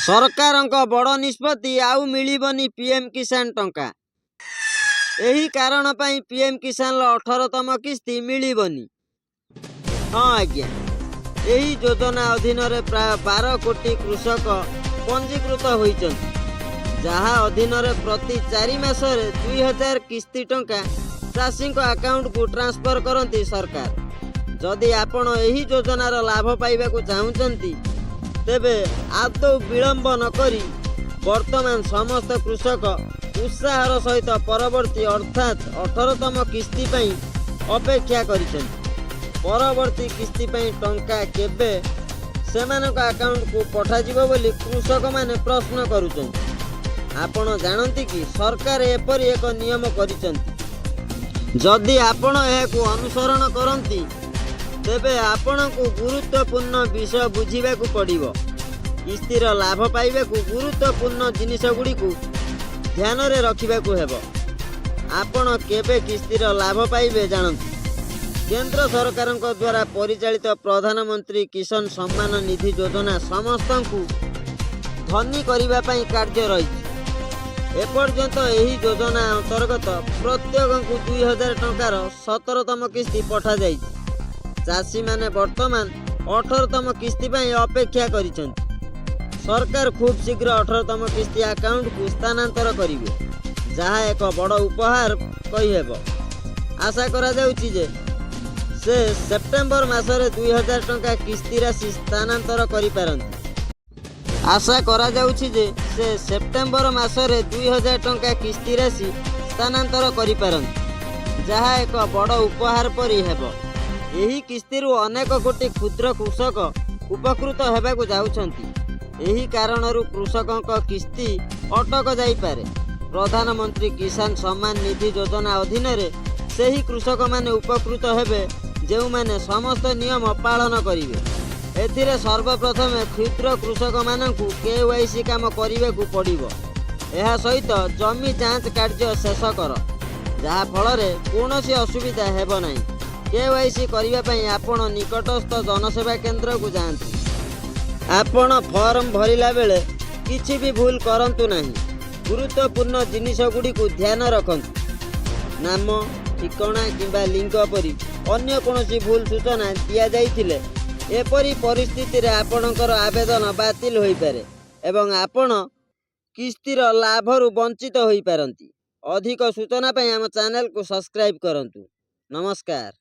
सरकारଙ୍କ बड़ निष्पत्ति आउ मिलिबनी पीएम किसान टंका। एही कारण पाई पीएम किसान 18तम किस्ती मिलिबनी। हाँ आज्ञा, एही योजना अधीन रे प्राय 12 कोटी कृषक पंजीकृत होइछन्ति, जहा अधीन रे प्रति 4 मासरे 2000 किस्ती टंका चाषी अकाउंट को ट्रांसफर करती सरकार। जदि आपण एही योजनार लाभ पाइबा को चाहुचंती तेबे आदौ विलंब न करी वर्तमान समस्त कृषक उत्साहर सहित परवर्ती अर्थात 18तम किस्ती पई अपेक्षा करिसेंति। परवर्ती किस्ती पई टंका केबे सेमानक अकाउंट को पठा जिवो बोली कृषक माने प्रश्न करूचंती। आपण जानंती कि सरकार एपरि एक नियम करिसेंति। जदि आपण एहाकु अनुसरण करंती तेबे आपण को गुरुत्वपूर्ण विषय बुझीबा को पड़िबो। किस्तीर लाभ पाइबा को गुरुत्वपूर्ण जिनिस गुड़ी को ध्यान रे रखिबा को हेबो। आपण केबे किस्तीर लाभ पाइबे जानंती। केंद्र सरकारक द्वारा परिचालित प्रधानमंत्री किसान सम्मान निधि योजना समस्त को धनी करबा पई कार्य रही। एपर्यंत एही योजना अंतर्गत प्रत्येक को 2000 टंकार 17तम किस्ती पठा जाई। चाषी माने वर्तमान 18तम किस्ती पई अपेक्षा करिसेंति। सरकार खूब शीघ्र 18तम किस्ती अकाउंट को स्थानांतर करिवे, जहा एक बड़ उपहार कहि हेबो। आशा करा जाउछि जे से सेप्टेम्बर मासरे 2000 टंका किस्ती राशि स्थानांतर करि पारंती। आशा करा जाउछि जे से सेप्टेम्बर मासरे 2000 टंका किस्ती राशि स्थानांतर करि पारंती, जहा एक बड़ उपहार परि हेबो। एही किस्तीरु अनेक कोटी क्षुद्र कृषक उपकृत हेबाकु जाउछन्ति। एही कारणरू कृषकक किस्ती अटक जाई पारे। प्रधानमंत्री किसान सम्मान निधि योजना अधीन रे सेही कृषक माने उपकृत हेबे जेउ माने समस्त नियम पालन करिवे। एथिरे सर्वप्रथम क्षुद्र कृषक मानकु केवाईसी काम करिबाकु पड़िबो। एहा सहित जमी जांच कार्य शेष कर, जहा फल रे कोनोसी असुविधा हेबो नाही। केवाईसी करिबा पई आपण निकटस्थ जनसेवा केंद्र को जाआंतु। आपण फॉर्म भरिला बेले किछि भी भूल करंतु नाही। गुरुत्वपूर्ण जिनिस गुडी को ध्यान रखंतु। नाम, ठिकाना किंबा लिंग परि अन्य कोनोसी भूल सूचना दिया जाइथिले एपरि परिस्थिति रे आपणकर आवेदन बातिल होई पारे एवं आपण किस्तीर लाभरु वंचित होई पारंती। अधिक सूचना पई हम चैनल को सब्सक्राइब करंतु। नमस्कार।